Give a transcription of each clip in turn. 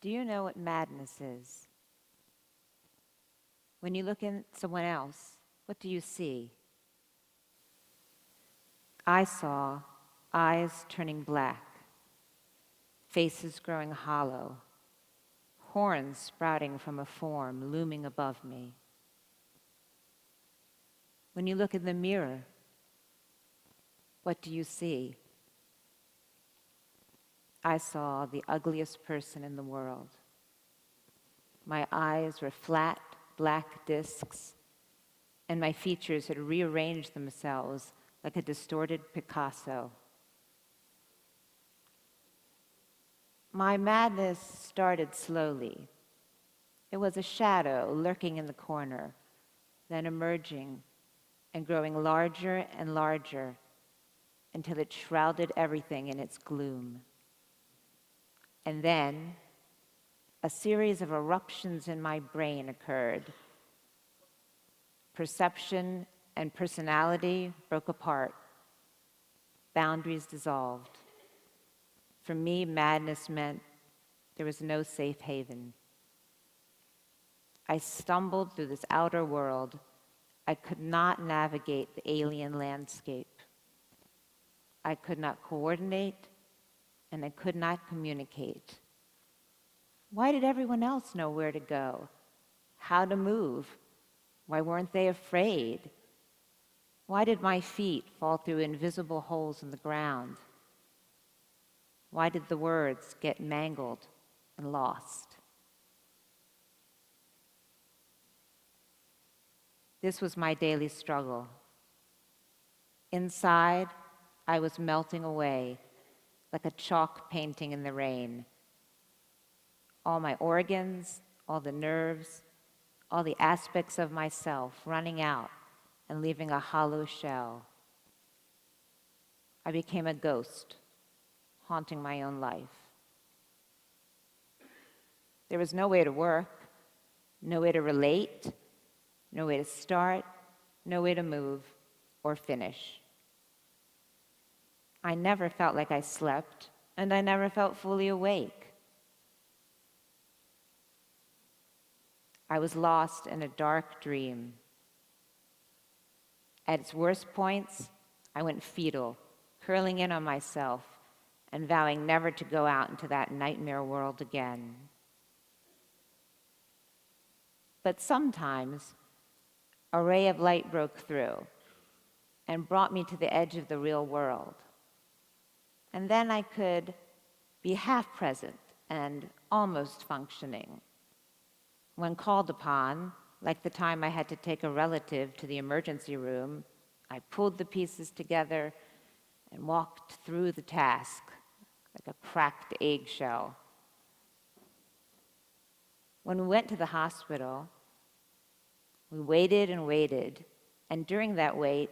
Do you know what madness is? When you look at someone else, what do you see? I saw eyes turning black, faces growing hollow, horns sprouting from a form looming above me. When you look in the mirror, what do you see? I saw the ugliest person in the world. My eyes were flat, black discs, and my features had rearranged themselves like a distorted Picasso. My madness started slowly. It was a shadow lurking in the corner, then emerging and growing larger and larger until it shrouded everything in its gloom. And then a series of eruptions in my brain occurred. Perception and personality broke apart. Boundaries dissolved. For me, madness meant there was no safe haven. I stumbled through this outer world. I could not navigate the alien landscape. I could not coordinate, and I could not communicate. Why did everyone else know where to go, how to move? Why weren't they afraid? Why did my feet fall through invisible holes in the ground? Why did the words get mangled and lost? This was my daily struggle. Inside, I was melting away like a chalk painting in the rain. All my organs, all the nerves, all the aspects of myself running out and leaving a hollow shell. I became a ghost, haunting my own life. There was no way to work, no way to relate, no way to start, no way to move or finish. I never felt like I slept, and I never felt fully awake. I was lost in a dark dream. At its worst points, I went fetal, curling in on myself and vowing never to go out into that nightmare world again. But sometimes, a ray of light broke through and brought me to the edge of the real world. And then I could be half present and almost functioning. When called upon, like the time I had to take a relative to the emergency room, I pulled the pieces together and walked through the task like a cracked eggshell. When we went to the hospital, we waited and waited, and during that wait,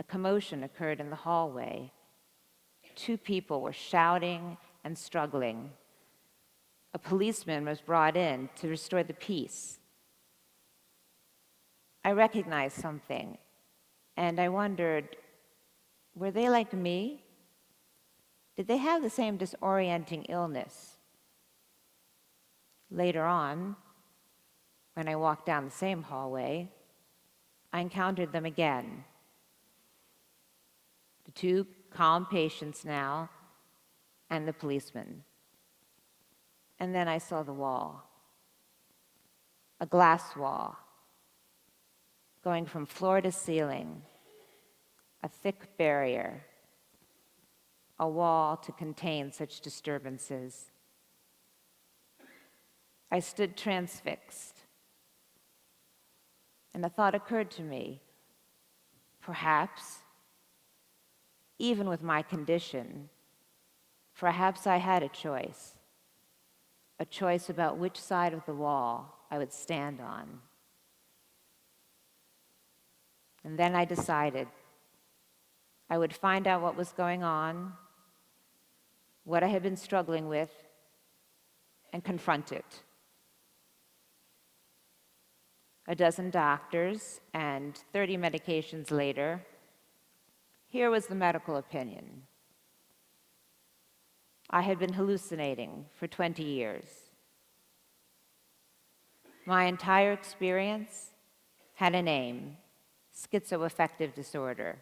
a commotion occurred in the hallway. 2 people were shouting and struggling. A policeman was brought in to restore the peace. I recognized something, and I wondered, were they like me? Did they have the same disorienting illness? Later on, when I walked down the same hallway, I encountered them again. The 2 calm patients now, and the policeman. And then I saw the wall, a glass wall, going from floor to ceiling, a thick barrier, a wall to contain such disturbances. I stood transfixed, and a thought occurred to me. Perhaps, even with my condition, perhaps I had a choice about which side of the wall I would stand on. And then I decided I would find out what was going on, what I had been struggling with, and confront it. A dozen doctors and 30 medications later, here was the medical opinion. I had been hallucinating for 20 years. My entire experience had a name: schizoaffective disorder.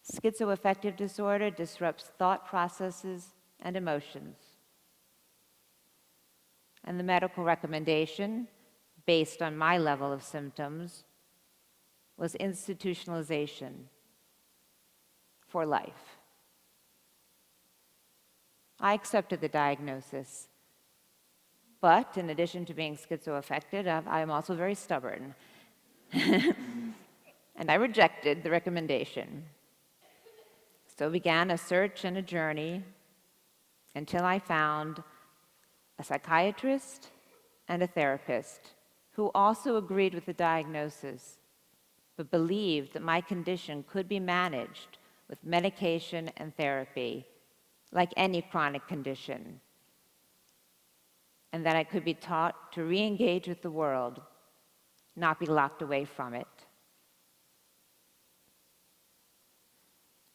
Schizoaffective disorder disrupts thought processes and emotions. And the medical recommendation, based on my level of symptoms, was institutionalization for life. I accepted the diagnosis, but in addition to being schizoaffective, I am also very stubborn. And I rejected the recommendation. So began a search and a journey until I found a psychiatrist and a therapist who also agreed with the diagnosis, but believed that my condition could be managed with medication and therapy, like any chronic condition, and that I could be taught to re-engage with the world, not be locked away from it.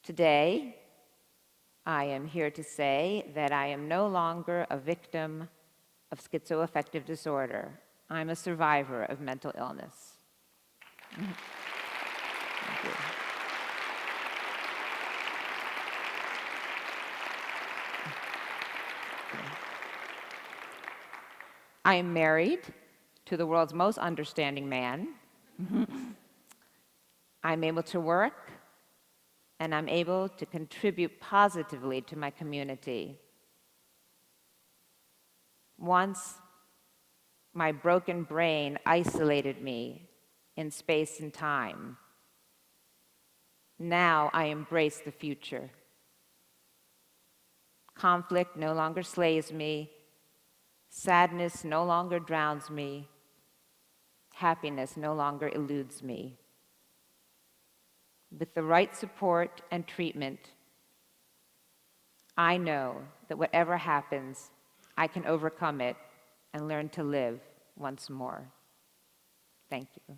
Today, I am here to say that I am no longer a victim of schizoaffective disorder. I'm a survivor of mental illness. Thank you. I am married to the world's most understanding man. I'm able to work, and I'm able to contribute positively to my community. Once, my broken brain isolated me in space and time. Now I embrace the future. Conflict no longer slays me. Sadness no longer drowns me. Happiness no longer eludes me. With the right support and treatment, I know that whatever happens, I can overcome it and learn to live once more. Thank you.